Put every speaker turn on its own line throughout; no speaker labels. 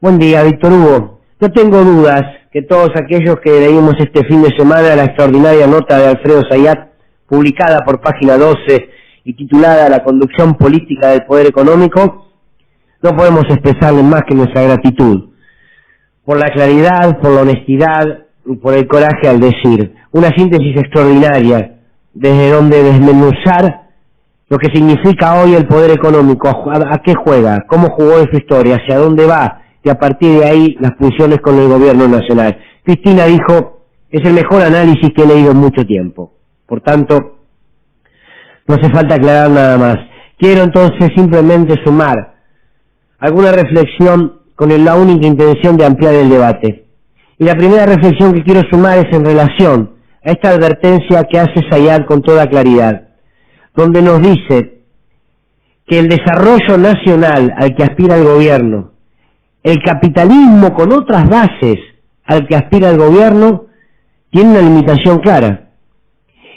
Buen día, Víctor Hugo. No tengo dudas que todos aquellos que leímos este fin de semana la extraordinaria nota de Alfredo Zayat, publicada por Página 12 y titulada La conducción política del poder económico, no podemos expresarle más que nuestra gratitud por la claridad, por la honestidad y por el coraje al decir. Una síntesis extraordinaria desde donde desmenuzar lo que significa hoy el poder económico, a qué juega, cómo jugó en su historia, hacia dónde va, y a partir de ahí las funciones con el gobierno nacional. Cristina dijo, es el mejor análisis que he leído en mucho tiempo. Por tanto, no hace falta aclarar nada más. Quiero entonces simplemente sumar alguna reflexión con la única intención de ampliar el debate. Y la primera reflexión que quiero sumar es en relación a esta advertencia que hace Zayat con toda claridad, donde nos dice que el desarrollo nacional al que aspira el gobierno, el capitalismo con otras bases al que aspira el gobierno, tiene una limitación clara.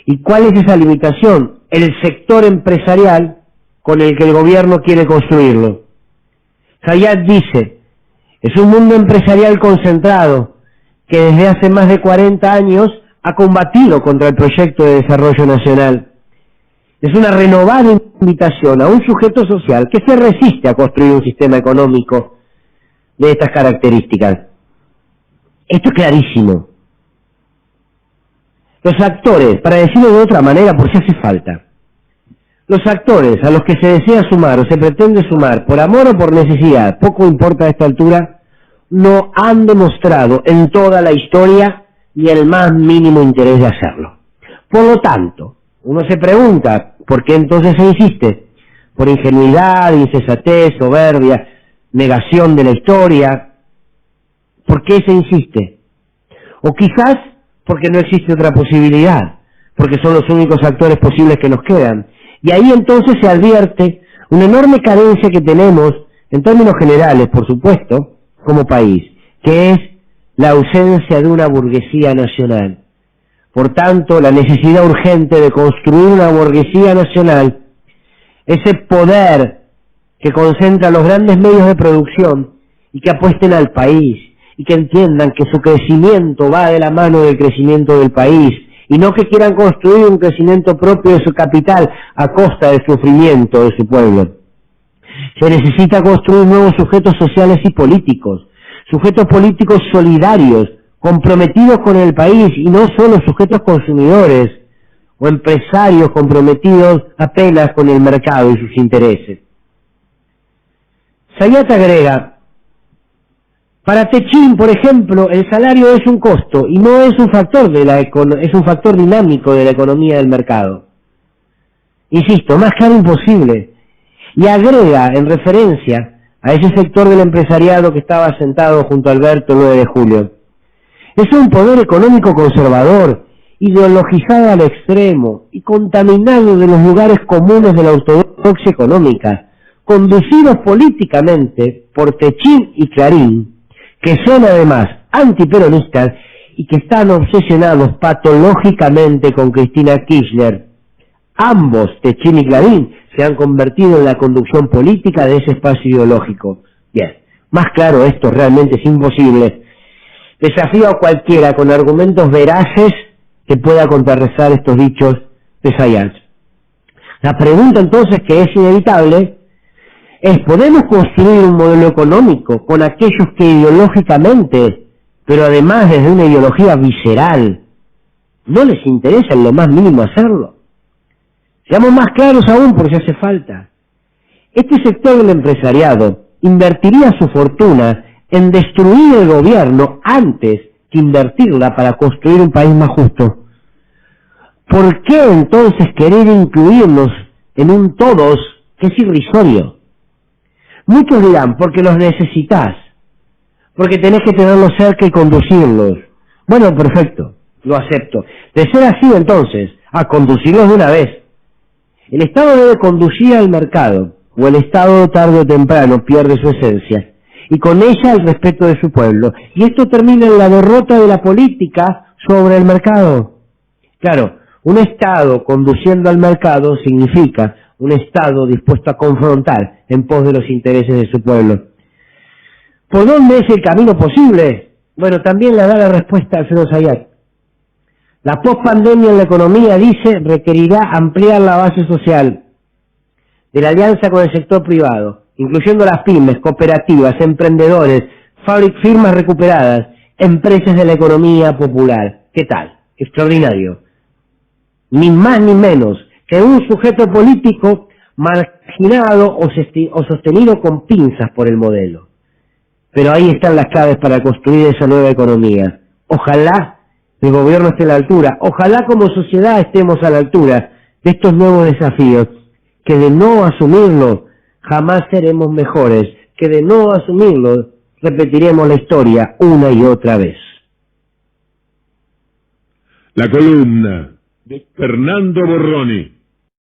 ¿Y cuál es esa limitación? El sector empresarial con el que el gobierno quiere construirlo. Zayat dice, es un mundo empresarial concentrado que desde hace más de 40 años ha combatido contra el proyecto de desarrollo nacional. Es una renovada invitación a un sujeto social que se resiste a construir un sistema económico de estas características. Esto es clarísimo. Los actores, para decirlo de otra manera por si hace falta, los actores a los que se desea sumar o se pretende sumar por amor o por necesidad, poco importa a esta altura, no han demostrado en toda la historia ni el más mínimo interés de hacerlo. Por lo tanto, uno se pregunta, ¿por qué entonces se insiste? Por ingenuidad, insensatez, soberbia, negación de la historia. ¿Por qué se insiste? O quizás porque no existe otra posibilidad, porque son los únicos actores posibles que nos quedan. Y ahí entonces se advierte una enorme carencia que tenemos, en términos generales, por supuesto, como país, que es la ausencia de una burguesía nacional. Por tanto, la necesidad urgente de construir una burguesía nacional, ese poder que concentra los grandes medios de producción y que apuesten al país y que entiendan que su crecimiento va de la mano del crecimiento del país y no que quieran construir un crecimiento propio de su capital a costa del sufrimiento de su pueblo. Se necesita construir nuevos sujetos sociales y políticos, sujetos políticos solidarios, comprometidos con el país y no solo sujetos consumidores o empresarios comprometidos apenas con el mercado y sus intereses. Zayat agrega, para Techín, por ejemplo, el salario es un costo y no es un factor es un factor dinámico de la economía del mercado. Insisto, más claro imposible. Y agrega en referencia a ese sector del empresariado que estaba sentado junto a Alberto el 9 de julio. Es un poder económico conservador, ideologizado al extremo y contaminado de los lugares comunes de la ortodoxia económica, conducidos políticamente por Techín y Clarín, que son además antiperonistas y que están obsesionados patológicamente con Cristina Kirchner. Ambos, Techín y Clarín, se han convertido en la conducción política de ese espacio ideológico. Bien, más claro esto realmente es imposible. Desafío a cualquiera con argumentos veraces que pueda contrarrestar estos dichos de Zayat. La pregunta entonces, que es inevitable, es, ¿podemos construir un modelo económico con aquellos que ideológicamente, pero además desde una ideología visceral, no les interesa en lo más mínimo hacerlo? Seamos más claros aún por si hace falta. Este sector del empresariado invertiría su fortuna en destruir el gobierno antes que invertirla para construir un país más justo. ¿Por qué entonces querer incluirnos en un todos que es irrisorio? Muchos dirán, porque los necesitas, porque tenés que tenerlos cerca y conducirlos. Bueno, perfecto, lo acepto. De ser así entonces, a conducirlos de una vez. El Estado debe conducir al mercado, o el Estado tarde o temprano pierde su esencia, y con ella el respeto de su pueblo. Y esto termina en la derrota de la política sobre el mercado. Claro, un Estado conduciendo al mercado significa un Estado dispuesto a confrontar en pos de los intereses de su pueblo. ¿Por dónde es el camino posible? Bueno, también le da la respuesta Alfredo Zayat. La pospandemia en la economía, dice, requerirá ampliar la base social de la alianza con el sector privado, incluyendo las pymes, cooperativas, emprendedores, firmas recuperadas, empresas de la economía popular. ¿Qué tal? Extraordinario. Ni más ni menos que un sujeto político marginado o sostenido con pinzas por el modelo. Pero ahí están las claves para construir esa nueva economía. Ojalá el gobierno esté a la altura, ojalá como sociedad estemos a la altura de estos nuevos desafíos, que de no asumirlo jamás seremos mejores, que de no asumirlo repetiremos la historia una y otra vez.
La columna de Fernando Borroni.